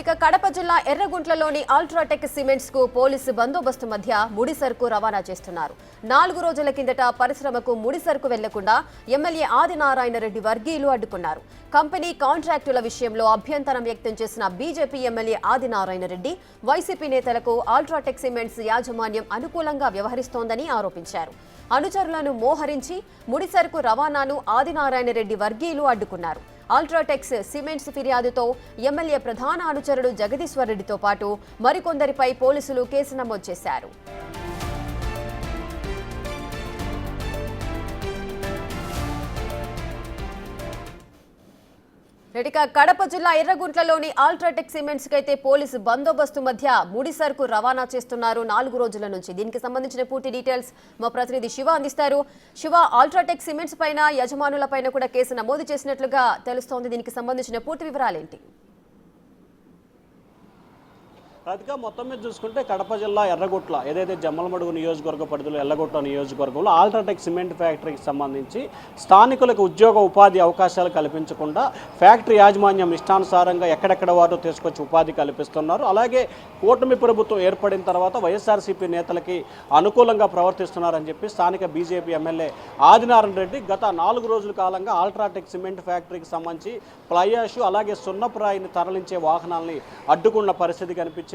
ఇక కడప జిల్లా ఎర్రగుంట్లలోని UltraTech cements కు పోలీసు బందోబస్తు మధ్య ముడి సరుకు రవాణా చేస్తున్నారు. 4 రోజుల కిందట పరిశ్రమకు ముడి సరుకు వెళ్లకుండా ఎమ్మెల్యే ఆదినారాయణ రెడ్డి వర్గీయులు అడ్డుకున్నారు. కంపెనీ కాంట్రాక్టుల విషయంలో అభ్యంతరం వ్యక్తం చేసిన BJP MLA Adinarayana Reddy YCP నేతలకు అల్ట్రాటెక్ సిమెంట్స్ యాజమాన్యం అనుకూలంగా వ్యవహరిస్తోందని ఆరోపించారు. అనుచరులను మోహరించి ముడి సరుకు రవాణాను ఆదినారాయణ రెడ్డి వర్గీయులు అడ్డుకున్నారు. అల్ట్రాటెక్స్ సిమెంట్స్ ఫిర్యాదుతో ఎమ్మెల్యే ప్రధాన అనుచరుడు జగదీశ్వర్ రెడ్డితో పాటు మరికొందరిపై పోలీసులు కేసు నమోదు చేశారు. కడప జిల్లా ఎర్రగుంట్లలోని అల్ట్రాటెక్ సిమెంట్స్ కైతే పోలీసు బందోబస్తు మధ్య ముడి సరుకు రవాణా చేస్తున్నారు 4 రోజుల నుంచి. దీనికి సంబంధించిన పూర్తి డీటెయిల్స్ మా ప్రతినిధి శివ అందిస్తారు. శివ, అల్ట్రాటెక్ సిమెంట్స్ పైన యజమానుల పైన కూడా కేసు నమోదు చేసినట్లుగా తెలుస్తోంది. దీనికి సంబంధించిన పూర్తి వివరాలేంటి? రాధిక, మొత్తం మీద చూసుకుంటే కడప జిల్లా ఎర్రగుట్ల ఏదైతే జమ్మలమడుగు నియోజకవర్గ పరిధిలో ఎర్రగుట్ల నియోజకవర్గంలో అల్ట్రాటెక్ సిమెంట్ ఫ్యాక్టరీకి సంబంధించి స్థానికులకు ఉద్యోగ ఉపాధి అవకాశాలు కల్పించకుండా ఫ్యాక్టరీ యాజమాన్యం ఇష్టానుసారంగా ఎక్కడెక్కడ వారు తీసుకొచ్చి ఉపాధి కల్పిస్తున్నారు. అలాగే కూటమి ప్రభుత్వం ఏర్పడిన తర్వాత వైఎస్ఆర్సీపీ నేతలకి అనుకూలంగా ప్రవర్తిస్తున్నారని చెప్పి స్థానిక బీజేపీ ఎమ్మెల్యే ఆదినారాయణ రెడ్డి గత 4 రోజుల కాలంగా అల్ట్రాటెక్ సిమెంట్ ఫ్యాక్టరీకి సంబంధించి ప్లయాషు అలాగే సున్నపురాయిని తరలించే వాహనాలని అడ్డుకున్న పరిస్థితి కనిపించింది.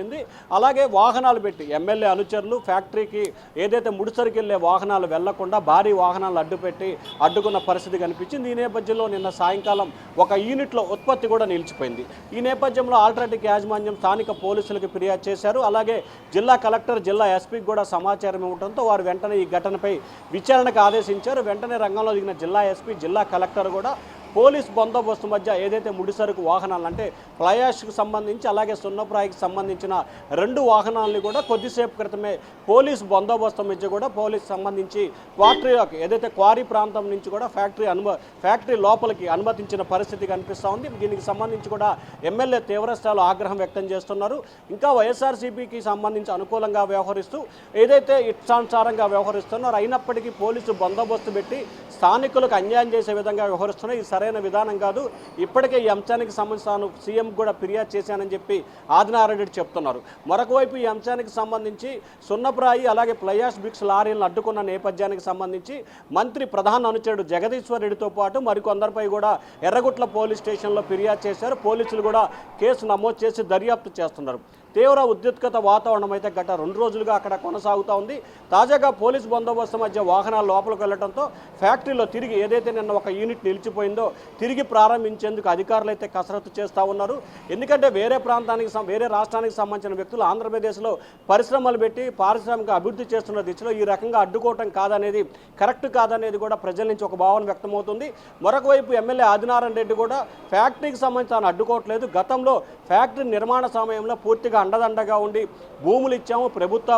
అలాగే వాహనాలు పెట్టి ఎమ్మెల్యే అనుచరులు ఫ్యాక్టరీకి ఏదైతే ముడిసరికి వెళ్లే వాహనాలు వెళ్లకుండా భారీ వాహనాలు అడ్డుకున్న పరిస్థితి కనిపించింది. ఈ నేపథ్యంలో నిన్న సాయంకాలం ఒక యూనిట్లో ఉత్పత్తి కూడా నిలిచిపోయింది. ఈ నేపథ్యంలో అల్ట్రాటెక్ యాజమాన్యం స్థానిక పోలీసులకు ఫిర్యాదు చేశారు. అలాగే జిల్లా కలెక్టర్ జిల్లా ఎస్పీకి కూడా సమాచారం ఇవ్వడంతో వారు వెంటనే ఈ ఘటనపై విచారణకు ఆదేశించారు. వెంటనే రంగంలో దిగిన జిల్లా ఎస్పీ జిల్లా కలెక్టర్ కూడా పోలీస్ బందోబస్తు మధ్య ఏదైతే ముడిసరుకు వాహనాలు అంటే ఫ్లయాష్కు సంబంధించి అలాగే సున్నప్రాయికి సంబంధించిన 2 వాహనాలని కూడా కొద్దిసేపు క్రితమే పోలీస్ బందోబస్తు మధ్య కూడా పోలీస్ సంబంధించి క్వార్టరీలోకి ఏదైతే క్వారీ ప్రాంతం నుంచి కూడా ఫ్యాక్టరీ లోపలికి అనుమతించిన పరిస్థితి కనిపిస్తూ ఉంది. దీనికి సంబంధించి కూడా ఎమ్మెల్యే తీవ్రస్థాయిలో ఆగ్రహం వ్యక్తం చేస్తున్నారు. ఇంకా వైఎస్ఆర్సీపీకి సంబంధించి అనుకూలంగా వ్యవహరిస్తూ ఏదైతే ఇష్టానుసారంగా వ్యవహరిస్తున్నారో అయినప్పటికీ పోలీసు బందోబస్తు పెట్టి స్థానికులకు అన్యాయం చేసే విధంగా వ్యవహరిస్తున్నాయి. ఇది సరైన విధానం కాదు. ఇప్పటికే ఈ అంశానికి సంబంధించి తాను సీఎం కూడా ఫిర్యాదు చేశానని చెప్పి ఆదినారాయణ రెడ్డి చెప్తున్నారు. మరొక వైపు ఈ అంశానికి సంబంధించి సున్నప్రాయి అలాగే ఫ్లయాష్ బ్రిక్స్ లారీలను అడ్డుకున్న నేపథ్యానికి సంబంధించి మంత్రి ప్రధాన అనుచరుడు జగదీశ్వర్ రెడ్డితో పాటు మరికొందరిపై కూడా ఎర్రగుట్ల పోలీస్ స్టేషన్లో ఫిర్యాదు చేశారు. పోలీసులు కూడా కేసు నమోదు చేసి దర్యాప్తు చేస్తున్నారు. తీవ్ర ఉద్రిక్తత వాతావరణం అయితే గత 2 రోజులుగా అక్కడ కొనసాగుతూ ఉంది. తాజాగా పోలీస్ బందోబస్తు మధ్య వాహనాలు లోపలికి వెళ్లడంతో ఫ్యాక్టరీలో తిరిగి ఏదైతే నిన్న ఒక యూనిట్ నిలిచిపోయిందో తిరిగి ప్రారంభించేందుకు అధికారులు అయితే కసరత్తు చేస్తూ ఉన్నారు. ఎందుకంటే వేరే రాష్ట్రానికి సంబంధించిన వ్యక్తులు ఆంధ్రప్రదేశ్లో పరిశ్రమలు పెట్టి పారిశ్రామిక అభివృద్ధి చేస్తున్న దిశలో ఈ రకంగా అడ్డుకోవటం కాదనేది కరెక్ట్ కాదనేది కూడా ప్రజల నుంచి ఒక భావన వ్యక్తమవుతుంది. మరొక వైపు ఎమ్మెల్యే ఆదినారాయణ రెడ్డి కూడా ఫ్యాక్టరీకి సంబంధించి తాను అడ్డుకోవట్లేదు. గతంలో ఫ్యాక్టరీ నిర్మాణ సమయంలో పూర్తిగా అండదండగా ఉండి భూములు ఇచ్చాము,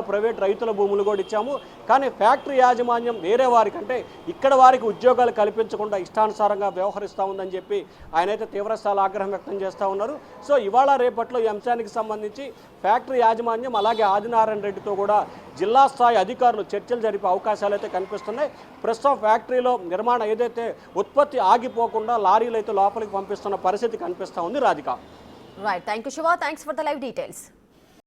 ప్రైవేట్ రైతుల భూములు కూడా ఇచ్చాము. కానీ ఫ్యాక్టరీ యాజమాన్యం వేరే వారికి అంటే ఇక్కడ వారికి ఉద్యోగాలు కల్పించకుండా ఇష్టానుసారంగా వ్యవహరిస్తూ ఉందని చెప్పి ఆయనైతే తీవ్రస్థాయిలో ఆగ్రహం వ్యక్తం చేస్తూ ఉన్నారు. సో ఇవాళ రేపట్లో ఈ అంశానికి సంబంధించి ఫ్యాక్టరీ యాజమాన్యం అలాగే ఆదినారాయణ రెడ్డితో కూడా జిల్లా స్థాయి అధికారులు చర్చలు జరిపే అవకాశాలు అయితే కనిపిస్తున్నాయి. ప్రస్తుతం ఫ్యాక్టరీలో నిర్మాణం ఏదైతే ఉత్పత్తి ఆగిపోకుండా లారీలు అయితే లోపలికి పంపిస్తున్న పరిస్థితి కనిపిస్తూ ఉంది. Radhika. Right. Thank you, Shiva. Thanks for the live details.